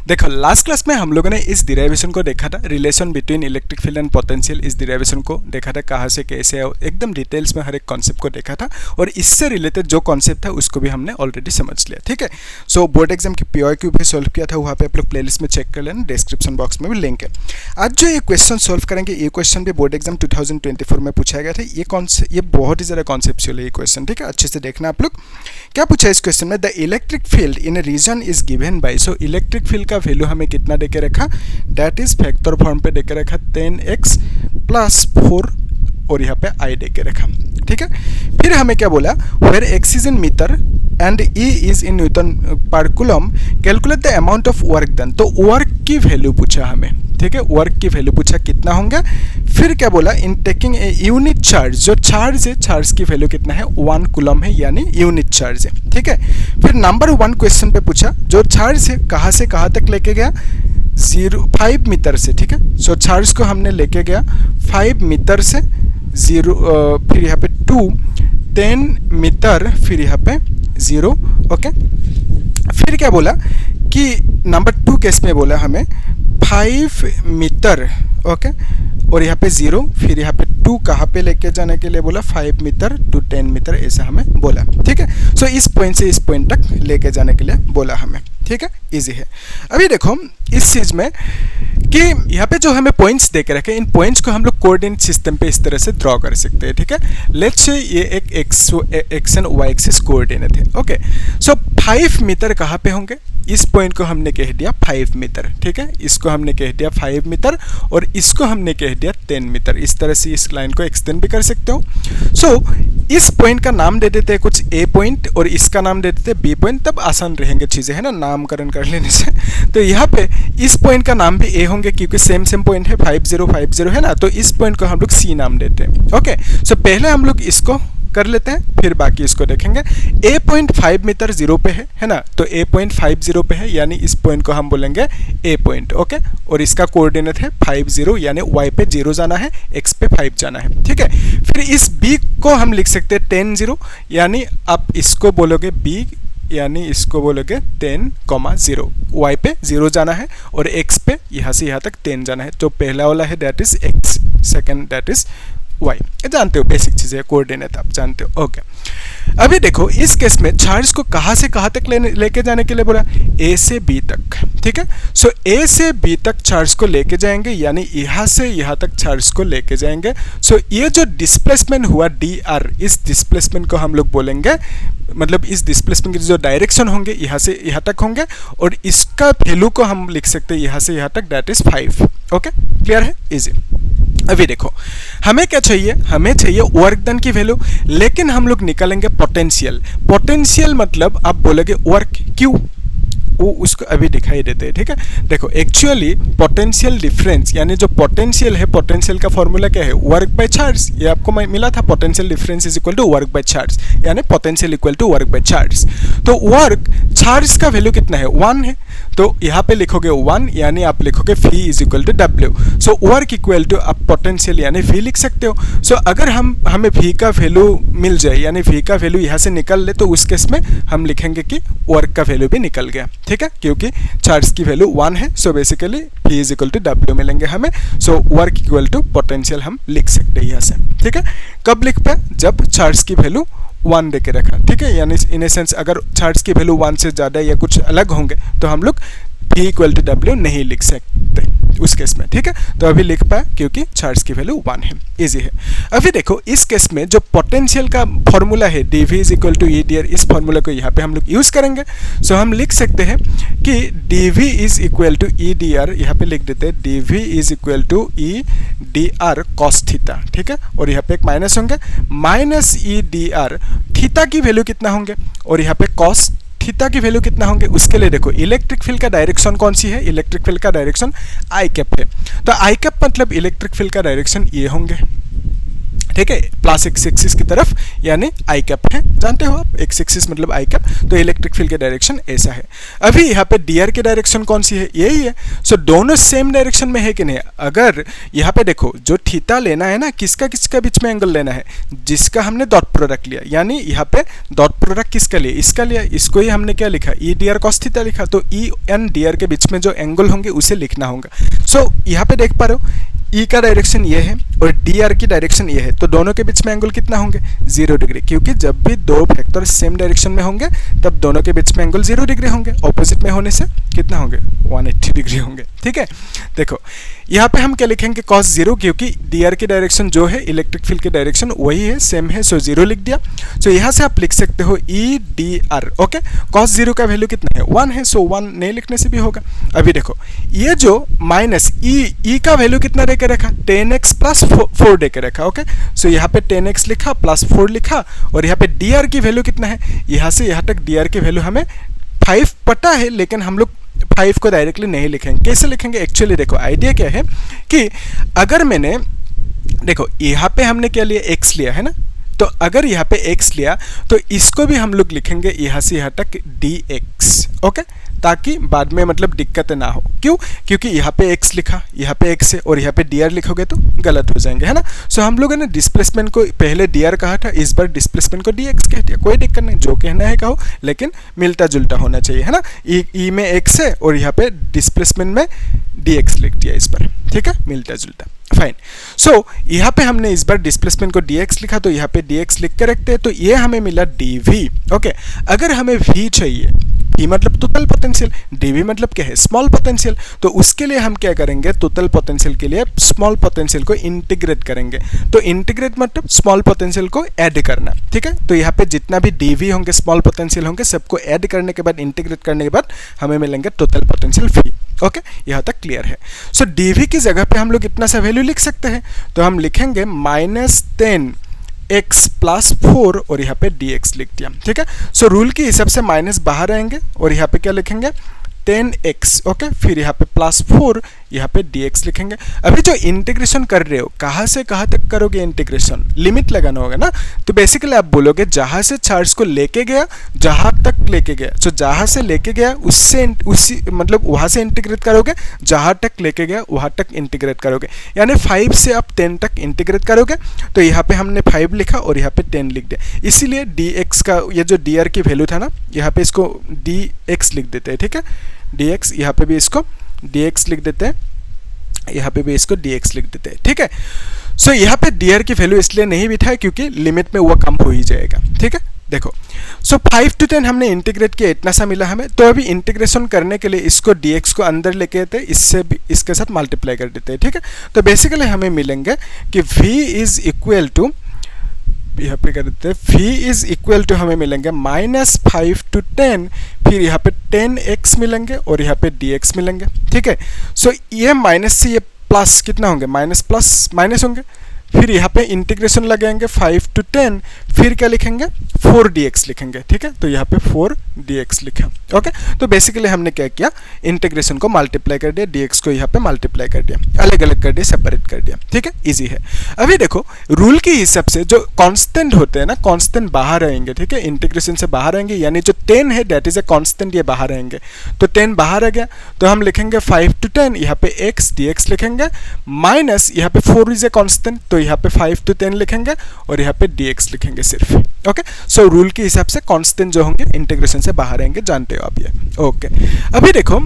देखो last class में हम लोगों ने इस डिराइवेशन को देखा था, relation between electric field and potential. इस डिराइवेशन को देखा था कहाँ से कैसे है, एकदम डिटेल्स में हर एक कॉन्सेप्ट को देखा था और इससे रिलेटेड जो कॉन्सेप्ट था उसको भी हमने ऑलरेडी समझ लिया। ठीक है, सो बोर्ड एग्जाम की PYQ भी सॉल्व किया था, वहाँ पे आप लोग प्लेलिस्ट में चेक कर लेना, डिस्क्रिप्शन बॉक्स में भी लिंक है। आज जो ये क्वेश्चन सॉल्व करेंगे, ये क्वेश्चन भी बोर्ड एग्जाम 2024 में पूछा गया था। ये बहुत ही ज़्यादा कॉन्सेप्चुअल है ये क्वेश्चन। ठीक है, अच्छे से देखना आप लोग। क्या पूछा इस क्वेश्चन में, the electric field in a region is given by, so electric field का वैल्यू हमें कितना देके रखा, दैट इज फैक्टर फॉर्म पे देके रखा 10x + 4 और यहाँ पे I देके रखा। ठीक है, फिर हमें क्या बोला, where x is in metre and E is in newton per coulomb, calculate the amount of work done. तो वर्क की वैल्यू पूछा हमें। ठीक है, वर्क की वैल्यू पूछा कितना होंगे। फिर क्या बोला, in taking a unit charge, जो चार्ज है चार्ज की वैल्यू कितना है, 1 कूलम है, यानी यूनिट चार्ज है। ठीक है, फिर नंबर 1 क्वेश्चन पे पूछा, जो चार्ज है कहाँ से कहाँ तक लेके गया, 5 मीटर से। ठीक है, सो चार्ज को हमने लेके गया 5 मीटर से 0, फिर यहाँ पे 2 10 मीटर, फिर यहाँ पे 0। ओके, फिर क्या बोला कि नंबर 2 केस में बोला हमें 5 मीटर, ओके, और यहाँ पे 0, फिर यहाँ पे 2 कहाँ पे लेके जाने के लिए बोला, 5 मीटर टू 10 मीटर, ऐसा हमें बोला। ठीक है, सो इस पॉइंट से इस पॉइंट तक लेके जाने के लिए बोला हमें। ठीक है, इजी है। अभी देखो इस चीज में कि यहाँ पे जो हमें पॉइंट्स दे के रखे, इन पॉइंट्स को हम लोग कोऑर्डिनेट सिस्टम पे इस तरह से ड्रॉ कर सकते हैं। ठीक है, लेट्स से ये एक X and Y axis coordinate है। ओके, सो 5 मीटर कहाँ पे होंगे, इस पॉइंट को हमने कह दिया 5 मीटर। ठीक है, इसको हमने कह दिया 5 मीटर और इसको हमने कह दिया 10 मीटर। इस तरह से इस लाइन को एक्सटेंड भी कर सकते हो। सो इस पॉइंट का नाम दे देते हैं कुछ A पॉइंट और इसका नाम दे देते हैं B पॉइंट, तब आसान रहेंगे चीज़ें, है ना, नामकरण कर लेने से। तो यहाँ पे इस पॉइंट का नाम भी A होंगे क्योंकि सेम पॉइंट है, 50 50 है ना, तो इस पॉइंट को हम लोग C नाम देते हैं। ओके, सो पहले हम लोग इसको कर लेते हैं, फिर बाकी इसको देखेंगे। A पॉइंट 5 मीटर 0 पे है ना, तो A पॉइंट 50 पे है, यानी इस पॉइंट को हम बोलेंगे A पॉइंट। ओके, और इसका कोऑर्डिनेट है 50, यानी y पे 0 जाना है, x पे 5 जाना है। ठीक है, फिर इस B को हम लिख सकते हैं 10 0, यानी आप इसको बोलोगे B, यानी इसको बोलोगे 10, 0, y पे 0 जाना है और x पे यहाँ से यहाँ तक 10 जाना है। तो पहला वाला है that is x, second that is y। ये जानते हो, बेसिक चीज़ है, कोऑर्डिनेट आप जानते हो। ओके, अभी देखो इस केस में चार्ज को कहाँ से कहाँ तक लेके जाने के लिए बोला, A से B तक। ठीक है, सो A से B तक चार्ज को लेके जाएंगे, यानी यहाँ से यहाँ तक चार्ज को लेके जाएंगे। सो ये जो डिस्प्लेसमेंट हुआ dr, इस डिस्प्लेसमेंट को हम लोग बोलेंगे, मतलब इस डिस्प्लेसमेंट के जो डायरेक्शन होंगे यहाँ से यहाँ तक होंगे और इसका वैल्यू को हम लिख सकते हैं यहाँ से यहाँ तक, दैट इज 5। ओके, क्लियर है, इजी। अभी देखो हमें क्या चाहिए, हमें चाहिए वर्क डन की वैल्यू, लेकिन हम लोग निकालेंगे पोटेंशियल। पोटेंशियल मतलब आप बोलोगे वर्क क्यों, वो उसको अभी दिखाई देते हैं। ठीक है, देखो एक्चुअली पोटेंशियल डिफरेंस, यानी जो पोटेंशियल है, पोटेंशियल का फॉर्मूला क्या है, वर्क बाय चार्ज। ये आपको मिला था, potential difference is equal to work by charge, यानी potential equal to work by charge. तो वर्क, चार्ज का वैल्यू कितना है, 1 है, तो यहाँ पे लिखोगे 1, यानी आप लिखोगे V is equal to W। So work equal to आप पोटेंशियल यानी V लिख सकते हो। सो अगर हमें V का वैल्यू मिल जाए, यानी V का वैल्यू यहाँ से निकल ले, तो उस केस में हम लिखेंगे कि वर्क का वैल्यू भी निकल गया। ठीक है, क्योंकि चार्ज की वैल्यू 1 है, so basically V is equal to W मिलेंगे हमें। So work equal to potential हम लिख सकते हैं यहाँ से। ठीक है, कब लिख पाए, जब चार्ज की वैल्यू 1 देके रखा। ठीक है, यानी इन ए सेंस अगर चार्ज की वैल्यू 1 से ज़्यादा या कुछ अलग होंगे तो हम लोग V इक्वल टू W नहीं लिख सकते उस केस में। ठीक है, तो अभी लिख पाए क्योंकि चार्ज की वैल्यू 1 है, इजी है। अभी देखो इस केस में जो पोटेंशियल का फॉर्मूला है dV is equal to E dr, इस फॉर्मूला को यहाँ पे हम लोग यूज़ करेंगे। सो हम लिख सकते हैं कि dV is equal to E dr, यहाँ पे लिख देते हैं dV is equal to E dr cos theta. ठीक है, और यहाँ पे एक माइनस होंगे, माइनस E dr, थीटा की वैल्यू कितना होंगे और यहाँ पे cos थीटा की वैल्यू कितना होंगे। उसके लिए देखो इलेक्ट्रिक फील्ड का डायरेक्शन कौन सी है, इलेक्ट्रिक फील्ड का डायरेक्शन I कैप है, तो I कैप मतलब इलेक्ट्रिक फील्ड का डायरेक्शन ये होंगे। ठीक है, प्लस एक्स एक्सिस की तरफ यानी आई कैप है, जानते हो आप, एक्स एक्सिस मतलब आई कैप। तो इलेक्ट्रिक फील्ड के डायरेक्शन ऐसा है। अभी यहाँ पे डीआर की डायरेक्शन कौन सी है, यही है। सो दोनों सेम डायरेक्शन में है कि नहीं। अगर यहाँ पे देखो जो थीटा लेना है ना, किसका किसका बीच में एंगल लेना है, जिसका हमने डॉट प्रोडक्ट लिया, यानी यहाँ पे डॉट प्रोडक्ट किसका लिया, इसका लिया, इसको ही हमने क्या लिखा, E D R cos theta लिखा। तो ई एन डी आर के बीच में जो एंगल होंगे उसे लिखना होगा। सो यहाँ पे देख पा रहे हो ई का डायरेक्शन ये है और डी आर की डायरेक्शन ये है, तो दोनों के बीच में एंगल कितना होंगे, 0 डिग्री, क्योंकि जब भी दो वेक्टर सेम डायरेक्शन में होंगे तब दोनों के बीच में एंगल 0 डिग्री होंगे। ऑपोजिट में होने से कितना होंगे, 180 डिग्री होंगे। ठीक है, देखो यहाँ पे हम क्या लिखेंगे, cos 0, क्योंकि डी आर की डायरेक्शन जो है इलेक्ट्रिक फील्ड की डायरेक्शन वही है, सेम है, सो 0 लिख दिया। सो यहाँ से आप लिख सकते हो E D R. Okay, cos 0 का वैल्यू कितना है, 1 है, सो 1 नहीं लिखने से भी होगा। अभी देखो ये जो माइनस ई का वैल्यू कितना दे के रखा, 10x प्लस 4 दे के रखा। ओके, सो यहाँ पे 10x लिखा प्लस 4 लिखा, और यहाँ पे डी आर की वैल्यू कितना है, यहाँ से यहाँ तक डी आर की वैल्यू हमें 5 पता है, लेकिन हम लोग 5 को डायरेक्टली नहीं लिखेंगे। कैसे लिखेंगे, एक्चुअली देखो आइडिया क्या है कि अगर मैंने देखो यहाँ पे हमने क्या लिया, x लिया है ना, तो अगर यहाँ पे x लिया तो इसको भी हम लोग लिखेंगे यहाँ से यहाँ तक dx। ओके, ताकि बाद में मतलब दिक्कत ना हो। क्यों, क्योंकि यहाँ पे x लिखा, यहाँ पे x है, और यहाँ पे dr लिखोगे तो गलत हो जाएंगे, है ना। सो हम लोगों ने डिस्प्लेसमेंट को पहले dr कहा था, इस बार डिस्प्लेसमेंट को dx कह दिया, कोई दिक्कत नहीं, जो कहना है कहो, लेकिन मिलता जुलता होना चाहिए, है ना। ई में x है और यहाँ पे डिस्प्लेसमेंट में dx लिख दिया इस बार, ठीक है, मिलता जुलता, फाइन। सो यहाँ पे हमने इस बार डिस्प्लेसमेंट को dx लिखा, तो यहाँ पे dx लिख के रखते हैं, तो ये हमें मिला dv। ओके, अगर हमें v चाहिए, v मतलब टोटल पोटेंशियल, dv मतलब क्या है, स्मॉल पोटेंशियल, तो उसके लिए हम क्या करेंगे, टोटल पोटेंशियल के लिए स्मॉल पोटेंशियल को इंटीग्रेट करेंगे। तो इंटीग्रेट मतलब स्मॉल पोटेंशियल को ऐड करना, ठीक है। तो यहाँ पे जितना भी dv होंगे, स्मॉल पोटेंशियल होंगे, सबको ऐड करने के बाद, इंटीग्रेट करने के बाद हमें मिलेंगे टोटल पोटेंशियल v। ओके, यहाँ तक क्लियर है। सो dv की जगह पे हम लोग इतना सा वैल्यू लिख सकते हैं, तो हम लिखेंगे -10x प्लस 4 और यहाँ पे dx लिख दिया, ठीक है। सो रूल के हिसाब से माइनस बाहर आएंगे और यहाँ पे क्या लिखेंगे, 10x। ओके, फिर यहाँ पे प्लस 4, यहाँ पे dx लिखेंगे। अभी जो इंटीग्रेशन कर रहे हो, कहाँ से कहाँ तक करोगे इंटीग्रेशन, लिमिट लगाना होगा ना। तो बेसिकली आप बोलोगे जहाँ से चार्ज को लेके गया, जहाँ तक लेके गया, तो जहाँ से लेके गया उससे उसी मतलब वहाँ से इंटीग्रेट करोगे, जहाँ तक लेके गया वहाँ तक इंटीग्रेट करोगे, यानी 5 से आप 10 तक इंटीग्रेट करोगे। तो यहाँ पे हमने 5 लिखा और यहाँ पे 10 लिख दिया, इसीलिए dx का ये जो dr की वैल्यू था ना, यहाँ पे इसको dx लिख देते हैं, ठीक है, dx, यहाँ पे भी इसको dx लिख देते हैं, यहाँ पे भी इसको dx लिख देते हैं, ठीक है। सो यहाँ पे dr की वैल्यू इसलिए नहीं बिठाया क्योंकि लिमिट में वो कम हो ही जाएगा, ठीक है। देखो, सो 5 to 10 हमने इंटीग्रेट किया, इतना सा मिला हमें। तो अभी इंटीग्रेशन करने के लिए इसको dx को अंदर लेके आते हैं, इससे भी इसके साथ मल्टीप्लाई कर देते हैं, ठीक है। तो बेसिकली हमें मिलेंगे कि v इज इक्वल टू, यहाँ पे कर देते हैं, v इज इक्वल टू हमें मिलेंगे -5 to 10, फिर यहाँ पे 10x मिलेंगे और यहाँ पे dx मिलेंगे, ठीक है। सो ये माइनस से ये प्लस कितना होंगे, माइनस प्लस माइनस होंगे, फिर यहाँ पे इंटीग्रेशन लगाएंगे 5 to 10, फिर क्या लिखेंगे, 4 dx लिखेंगे, ठीक है। तो यहाँ पे 4 dx लिखा। ओके, तो बेसिकली हमने क्या किया, इंटीग्रेशन को मल्टीप्लाई कर दिया, dx को यहाँ पे मल्टीप्लाई कर दिया, अलग अलग कर दिया, सेपरेट कर दिया, ठीक है, इजी है। अभी देखो रूल के हिसाब से जो कांस्टेंट होते हैं ना, कांस्टेंट बाहर आएंगे, ठीक है, इंटीग्रेशन से बाहर आएंगे, यानी जो 10 है दैट इज ए कांस्टेंट, ये बाहर आएंगे। तो 10 बाहर आ गया, तो हम लिखेंगे 5 to 10, यहाँ पे x dx लिखेंगे, माइनस यहाँ पे 4 इज ए कांस्टेंट, तो यहाँ पे 5 to 10 लिखेंगे और यहाँ पे dx लिखेंगे सिर्फ। ओके, सो रूल के हिसाब से कांस्टेंट जो होंगे इंटीग्रेशन से बाहर आएंगे, जानते हो आप ये। ओके, अभी देखो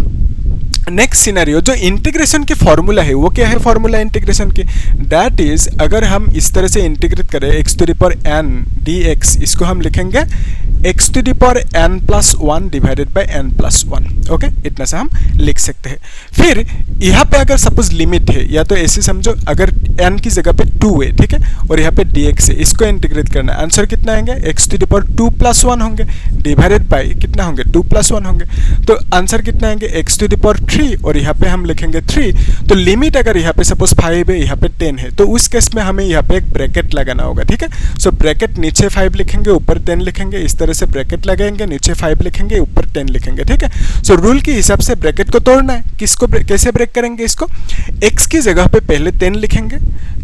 नेक्स्ट सिनेरियो, जो इंटीग्रेशन की फॉर्मूला है वो क्या है, फॉर्मूला इंटीग्रेशन की, दैट इज अगर हम इस तरह से इंटीग्रेट करें x to the power n dx, इसको हम लिखेंगे x to the power n plus 1 divided by n plus 1। Okay, इतना सा हम लिख सकते हैं। फिर यहाँ पे अगर सपोज लिमिट है, या तो ऐसे समझो अगर n की जगह पे 2 है, ठीक है, और यहाँ पे dx है, इसको इंटीग्रेट करना है, आंसर कितना आएंगे, x to the power 2 plus 1 होंगे, डिवाइडेड बाय कितना होंगे, 2 plus 1 होंगे, तो आंसर कितना आएंगे, x to the power 3, और यहाँ पे हम लिखेंगे 3। तो लिमिट अगर यहाँ पे सपोज 5 है, यहाँ पे 10 है, तो उस केस में हमें यहाँ पे एक ब्रैकेट लगाना होगा, ठीक है। सो ब्रैकेट नीचे 5 लिखेंगे, ऊपर 10 लिखेंगे, इस तरह से ब्रैकेट लगाएंगे, नीचे 5 लिखेंगे, ऊपर 10 लिखेंगे, ठीक है। सो रूल के हिसाब से ब्रैकेट को तोड़ना है, किसको कैसे ब्रेक करेंगे इसको, x की जगह पे पहले 10 लिखेंगे,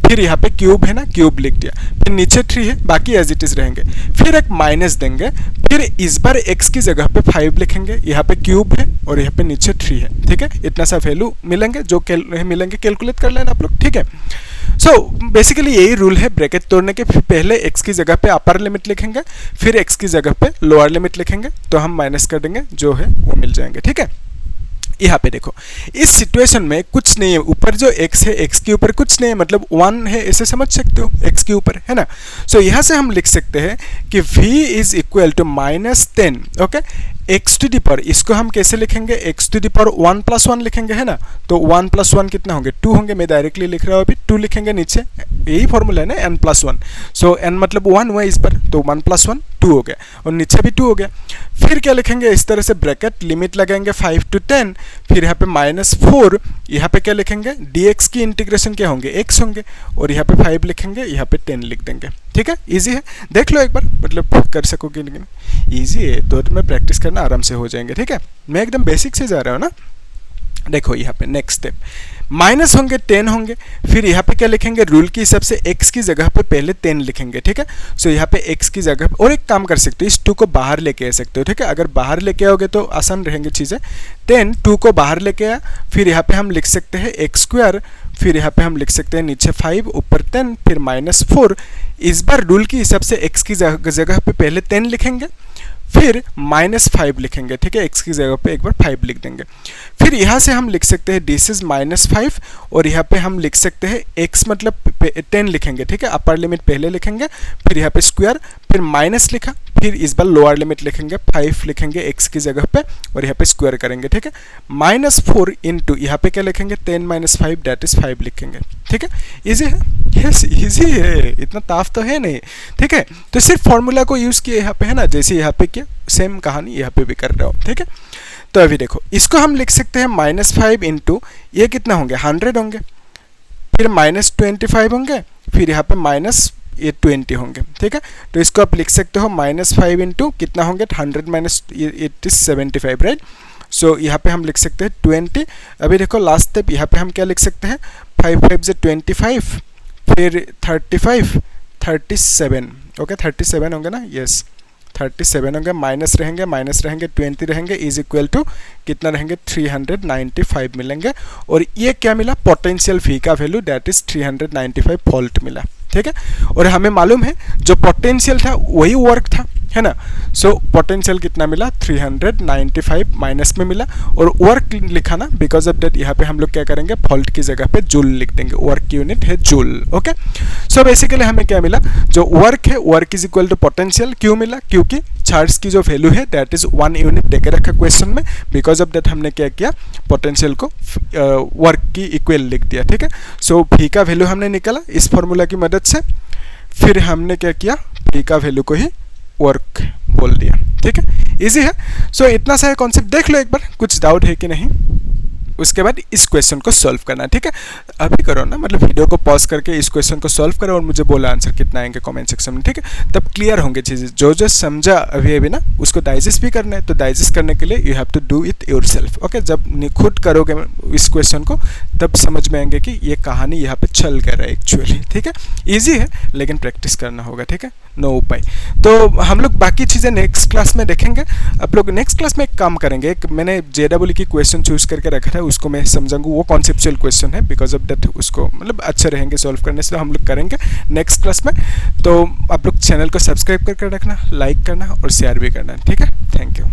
फिर यहाँ पे क्यूब है ना, क्यूब लिख दिया, फिर नीचे 3 है, बाकी एज इट इज रहेंगे, फिर एक माइनस देंगे, फिर इस बार x की जगह पे 5 लिखेंगे, यहाँ पे क्यूब है और यहाँ पे नीचे 3 है, ठीक है। इतना सा वैल्यू मिलेंगे, जो मिलेंगे कैलकुलेट कर लेना आप लोग, ठीक है। सो बेसिकली यही रूल है ब्रैकेट तोड़ने के। फिर पहले x की जगह पे अपर लिमिट लिखेंगे, फिर x की जगह पे लोअर लिमिट लिखेंगे, तो हम माइनस कर देंगे, जो है वो मिल जाएंगे, ठीक है। यहाँ पे देखो, इस सिचुएशन में कुछ नहीं है, ऊपर जो x है, x के ऊपर कुछ नहीं है, मतलब 1 है, ऐसे समझ सकते हो, x के ऊपर, है ना। सो यहाँ से हम लिख सकते हैं कि v is equal to -10, okay. x to the power, इसको हम कैसे लिखेंगे, x टू दी पावर 1 + 1 लिखेंगे, है ना। तो 1 + 1 कितना होंगे, 2 होंगे। मैं डायरेक्टली लिख रहा हूँ, अभी 2 लिखेंगे नीचे, यही फॉर्मूला है ना, n + 1। सो n मतलब 1 हुआ इस पर, तो 1 + 1 2 हो गया, और नीचे भी 2 हो गया। फिर क्या लिखेंगे, इस तरह से ब्रैकेट लिमिट लगाएंगे 5 to 10, फिर यहाँ पे -4, यहाँ पे क्या लिखेंगे, dx की इंटीग्रेशन क्या होंगे, x होंगे, और यहाँ पे 5 लिखेंगे, यहाँ पे 10 लिख देंगे, ठीक है। इजी है, देख लो एक बार, मतलब कर सकोगे, लेकिन इजी है तो में प्रैक्टिस करना आराम से हो जाएंगे, ठीक है। मैं एकदम बेसिक से जा रहा हूँ ना। देखो यहाँ पे नेक्स्ट स्टेप, माइनस होंगे, 10 होंगे, फिर यहाँ पे क्या लिखेंगे, रूल के हिसाब से x की जगह पे पहले 10 लिखेंगे, ठीक है। सो यहाँ पे x की जगह, और एक काम कर सकते हो, इस 2 को बाहर लेके आ सकते हो, ठीक है। अगर बाहर लेके आओगे तो आसान रहेंगे चीज़ें। 10 2 को बाहर लेके आया, फिर यहाँ पे हम लिख सकते हैं x², फिर यहाँ पे हम लिख सकते हैं नीचे 5, ऊपर 10, फिर -4। इस बार रूल के हिसाब से x की जगह पे पहले 10 लिखेंगे, फिर -5 लिखेंगे, ठीक है। x की जगह पे एक बार 5 लिख देंगे। फिर यहाँ से हम लिख सकते हैं दिस इज -5, और यहाँ पे हम लिख सकते हैं x मतलब 10 लिखेंगे, ठीक है। अपर लिमिट पहले लिखेंगे, फिर यहाँ पे स्क्वायर, फिर माइनस लिखा, फिर इस बार लोअर लिमिट लिखेंगे, 5 लिखेंगे x की जगह पे, और यहाँ पे स्क्वायर करेंगे, ठीक है। -4 इंटू यहाँ पे क्या लिखेंगे, 10 - 5 दैट इज 5 लिखेंगे, ठीक है। इजी है, यस इजी है, इतना टफ तो है नहीं, ठीक है। तो सिर्फ फॉर्मूला को यूज़ किया यहाँ पे, है ना, जैसे यहाँ पे किया सेम कहानी यहाँ पे भी कर रहा हूँ, ठीक है। तो अभी देखो, इसको हम लिख सकते हैं -5 इंटू ये कितना होंगे, 100 होंगे, फिर -25 होंगे, फिर यहाँ पे -20 होंगे, ठीक है। तो इसको आप लिख सकते हो -5 इंटू कितना होंगे, 100 - it is 75, राइट। सो यहाँ पे हम लिख सकते हैं 20। अभी देखो लास्ट स्टेप, यहाँ पे हम क्या लिख सकते हैं, 5 5 से 25, फिर 35 37, ओके 37 होंगे ना, यस 37 होंगे, माइनस रहेंगे 20 रहेंगे, इज इक्वल टू कितना रहेंगे, 395 मिलेंगे। और ये क्या मिला, पोटेंशियल फी का वैल्यू, दैट इज 395 वोल्ट मिला, ठीक है। और हमें मालूम है जो पोटेंशियल था वही वर्क था, है ना। सो पोटेंशियल कितना मिला, 395 माइनस में मिला, और वर्क लिखा ना, बिकॉज ऑफ दैट यहाँ पे हम लोग क्या करेंगे, वोल्ट की जगह पे जूल लिख देंगे, वर्क की यूनिट है जूल, ओके। सो बेसिकली हमें क्या मिला, जो वर्क है, work is equal to potential. क्यों मिला, क्योंकि चार्ज की जो वैल्यू है दैट इज 1 यूनिट देके रखा क्वेश्चन में, बिकॉज ऑफ दैट हमने क्या किया, पोटेंशियल को वर्क की इक्वल लिख दिया, ठीक है। सो v का वैल्यू हमने निकाला इस फॉर्मूला की मदद से, फिर हमने क्या किया, v का वैल्यू को ही वर्क बोल दिया, ठीक है। इजी है। सो इतना सा कॉन्सेप्ट देख लो एक बार, कुछ डाउट है कि नहीं, उसके बाद इस क्वेश्चन को सॉल्व करना, ठीक है। अभी करो ना, मतलब वीडियो को पॉज करके इस क्वेश्चन को सॉल्व करो और मुझे बोला आंसर कितना आएंगे कमेंट सेक्शन में, ठीक है। तब क्लियर होंगे चीज़ें, जो जो समझा अभी ना उसको डाइजेस्ट भी करना है। तो डाइजेस्ट करने के लिए you have to do it yourself, okay. जब खुद करोगे इस क्वेश्चन को तब समझ में आएंगे कि ये कहानी यहाँ पे चल कर रहा है एक्चुअली, ठीक है। ईजी है लेकिन प्रैक्टिस करना होगा, ठीक है, नो उपाय। तो हम लोग बाकी चीज़ें नेक्स्ट क्लास में देखेंगे। आप लोग नेक्स्ट क्लास में एक काम करेंगे, एक मैंने JEE की क्वेश्चन चूज़ करके रखा था, उसको मैं समझाऊंगा, वो कॉन्सेप्चुअल क्वेश्चन है, बिकॉज ऑफ दैट उसको मतलब अच्छे रहेंगे सॉल्व करने से, तो हम लोग करेंगे नेक्स्ट क्लास में। तो आप लोग चैनल को सब्सक्राइब करके रखना, लाइक करना और शेयर भी करना, ठीक है। Thank you.